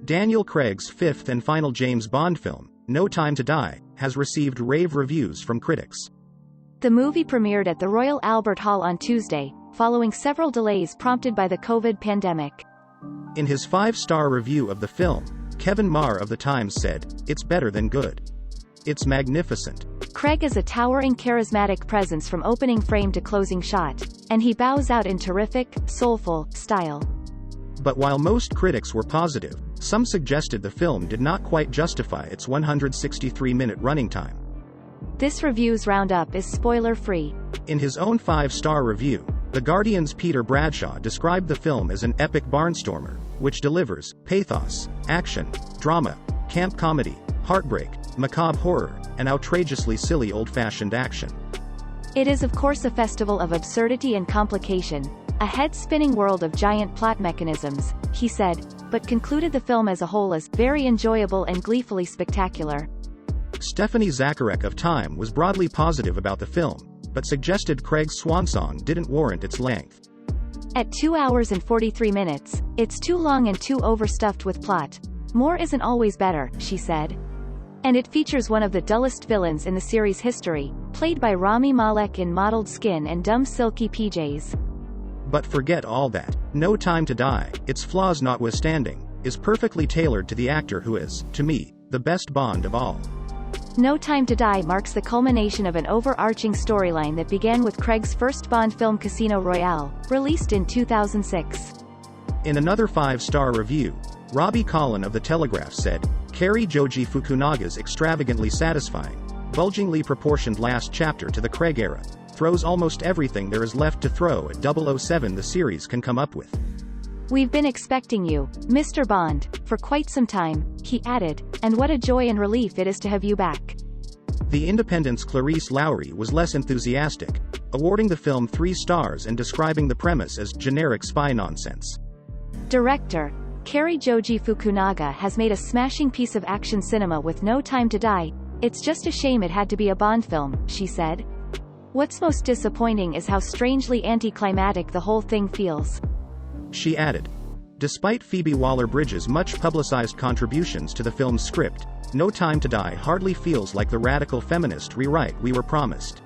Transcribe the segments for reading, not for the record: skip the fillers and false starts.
Daniel Craig's fifth and final James Bond film, No Time to Die, has received rave reviews from critics. The movie premiered at the Royal Albert Hall on Tuesday, following several delays prompted by the COVID pandemic. In his 5-star review of the film, Kevin Marr of The Times said, "It's better than good. It's magnificent." Craig is a towering charismatic presence from opening frame to closing shot, and he bows out in terrific, soulful style. But while most critics were positive, some suggested the film did not quite justify its 163-minute running time. This review's roundup is spoiler-free. In his own 5-star review, The Guardian's Peter Bradshaw described the film as an epic barnstormer, which delivers pathos, action, drama, camp comedy, heartbreak, macabre horror, and outrageously silly old-fashioned action. It is of course a festival of absurdity and complication, a head-spinning world of giant plot mechanisms, he said, but concluded the film as a whole as very enjoyable and gleefully spectacular. Stephanie Zacharek of Time was broadly positive about the film, but suggested Craig's swansong didn't warrant its length. At 2 hours and 43 minutes, it's too long and too overstuffed with plot. More isn't always better, she said. And it features one of the dullest villains in the series' history, played by Rami Malek in mottled skin and dumb silky PJs. But forget all that. No Time to Die, its flaws notwithstanding, is perfectly tailored to the actor who is, to me, the best Bond of all. No Time to Die marks the culmination of an overarching storyline that began with Craig's first Bond film Casino Royale, released in 2006. In another 5-star review, Robbie Collin of The Telegraph said, "Cary Joji Fukunaga's extravagantly satisfying, bulgingly proportioned last chapter to the Craig era throws almost everything there is left to throw at 007 the series can come up with. We've been expecting you, Mr. Bond, for quite some time," he added, "and what a joy and relief it is to have you back." The Independent's Clarice Lowry was less enthusiastic, awarding the film 3 stars and describing the premise as generic spy nonsense. Director Cary Joji Fukunaga has made a smashing piece of action cinema with No Time to Die. "It's just a shame it had to be a Bond film," she said. "What's most disappointing is how strangely anticlimactic the whole thing feels." She added, "Despite Phoebe Waller-Bridge's much-publicized contributions to the film's script, No Time to Die hardly feels like the radical feminist rewrite we were promised."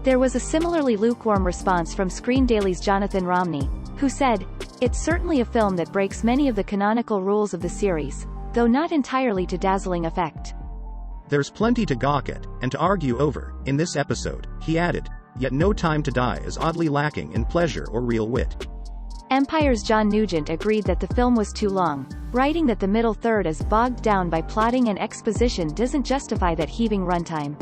There was a similarly lukewarm response from Screen Daily's Jonathan Romney, who said, "It's certainly a film that breaks many of the canonical rules of the series, though not entirely to dazzling effect." "There's plenty to gawk at, and to argue over, in this episode," he added, "yet No Time to Die is oddly lacking in pleasure or real wit." Empire's John Nugent agreed that the film was too long, writing that the middle third is bogged down by plotting and exposition doesn't justify that heaving runtime.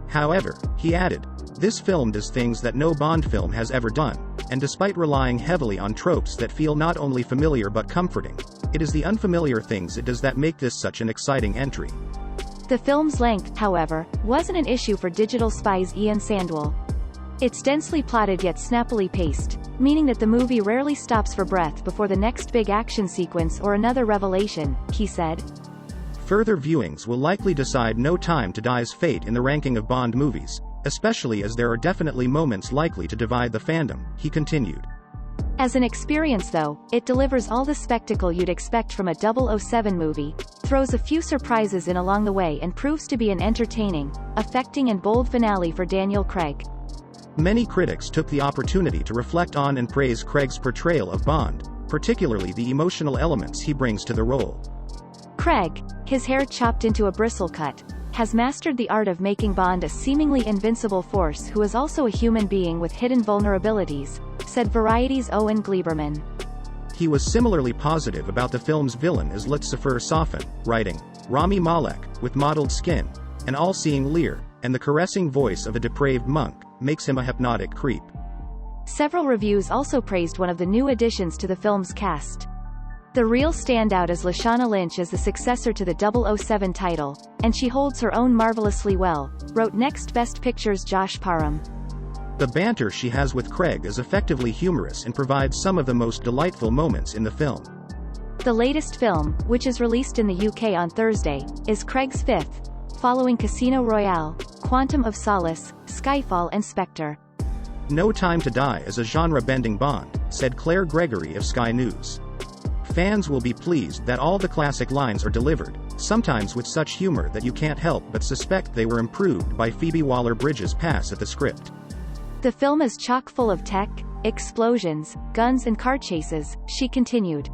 However, he added, "This film does things that no Bond film has ever done, and despite relying heavily on tropes that feel not only familiar but comforting, it is the unfamiliar things it does that make this such an exciting entry." The film's length, however, wasn't an issue for Digital Spy's Ian Sandwell. It's densely plotted yet snappily paced, meaning that the movie rarely stops for breath before the next big action sequence or another revelation, he said. Further viewings will likely decide No Time to Die's fate in the ranking of Bond movies, especially as there are definitely moments likely to divide the fandom, he continued. As an experience though, it delivers all the spectacle you'd expect from a 007 movie, throws a few surprises in along the way and proves to be an entertaining, affecting and bold finale for Daniel Craig. Many critics took the opportunity to reflect on and praise Craig's portrayal of Bond, particularly the emotional elements he brings to the role. Craig, his hair chopped into a bristle cut, has mastered the art of making Bond a seemingly invincible force who is also a human being with hidden vulnerabilities, said Variety's Owen Gleiberman. He was similarly positive about the film's villain as Lucifer Sofin, writing, "Rami Malek, with mottled skin, an all-seeing leer, and the caressing voice of a depraved monk, makes him a hypnotic creep." Several reviews also praised one of the new additions to the film's cast. The real standout is Lashana Lynch as the successor to the 007 title, and she holds her own marvelously well, wrote Next Best Picture's Josh Parham. The banter she has with Craig is effectively humorous and provides some of the most delightful moments in the film. The latest film, which is released in the UK on Thursday, is Craig's fifth, following Casino Royale, Quantum of Solace, Skyfall and Spectre. No Time to Die is a genre-bending Bond, said Claire Gregory of Sky News. Fans will be pleased that all the classic lines are delivered, sometimes with such humor that you can't help but suspect they were improved by Phoebe Waller-Bridge's pass at the script. The film is chock full of tech, explosions, guns and car chases, she continued.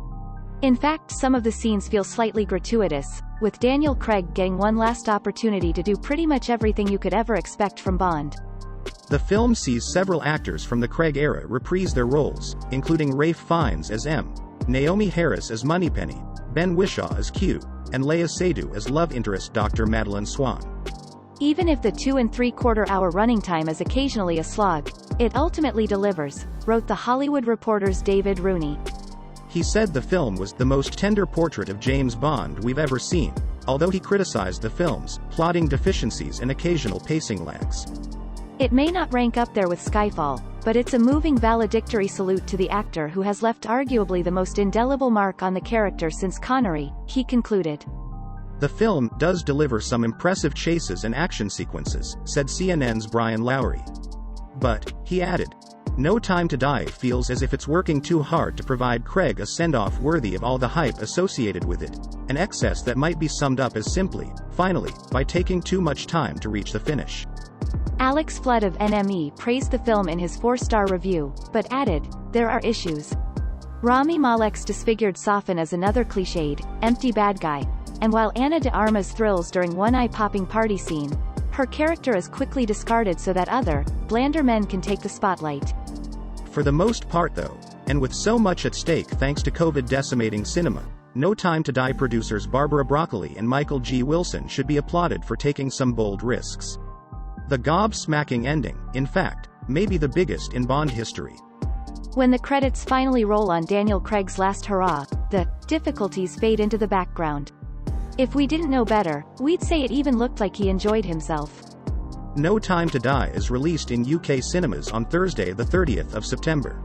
In fact, some of the scenes feel slightly gratuitous, with Daniel Craig getting one last opportunity to do pretty much everything you could ever expect from Bond. The film sees several actors from the Craig era reprise their roles, including Ralph Fiennes as M, Naomi Harris as Moneypenny, Ben Whishaw as Q, and Léa Seydoux as love interest Dr. Madeleine Swann. Even if the 2 3/4-hour running time is occasionally a slog, it ultimately delivers, wrote The Hollywood Reporter's David Rooney. He said the film was the most tender portrait of James Bond we've ever seen, although he criticized the film's plotting deficiencies and occasional pacing lags. It may not rank up there with Skyfall, but it's a moving valedictory salute to the actor who has left arguably the most indelible mark on the character since Connery, he concluded. The film does deliver some impressive chases and action sequences, said CNN's Brian Lowry. But, he added, No Time to Die feels as if it's working too hard to provide Craig a send-off worthy of all the hype associated with it, an excess that might be summed up as simply, finally, by taking too much time to reach the finish. Alex Flood of NME praised the film in his 4-star review, but added, there are issues. Rami Malek's disfigured Safin is another cliched, empty bad guy, and while Ana de Armas thrills during one eye-popping party scene, her character is quickly discarded so that other, blander men can take the spotlight. For the most part though, and with so much at stake thanks to COVID decimating cinema, No Time to Die producers Barbara Broccoli and Michael G. Wilson should be applauded for taking some bold risks. The gob-smacking ending, in fact, may be the biggest in Bond history. When the credits finally roll on Daniel Craig's last hurrah, the difficulties fade into the background. If we didn't know better, we'd say it even looked like he enjoyed himself. No Time to Die is released in UK cinemas on Thursday the 30th of September.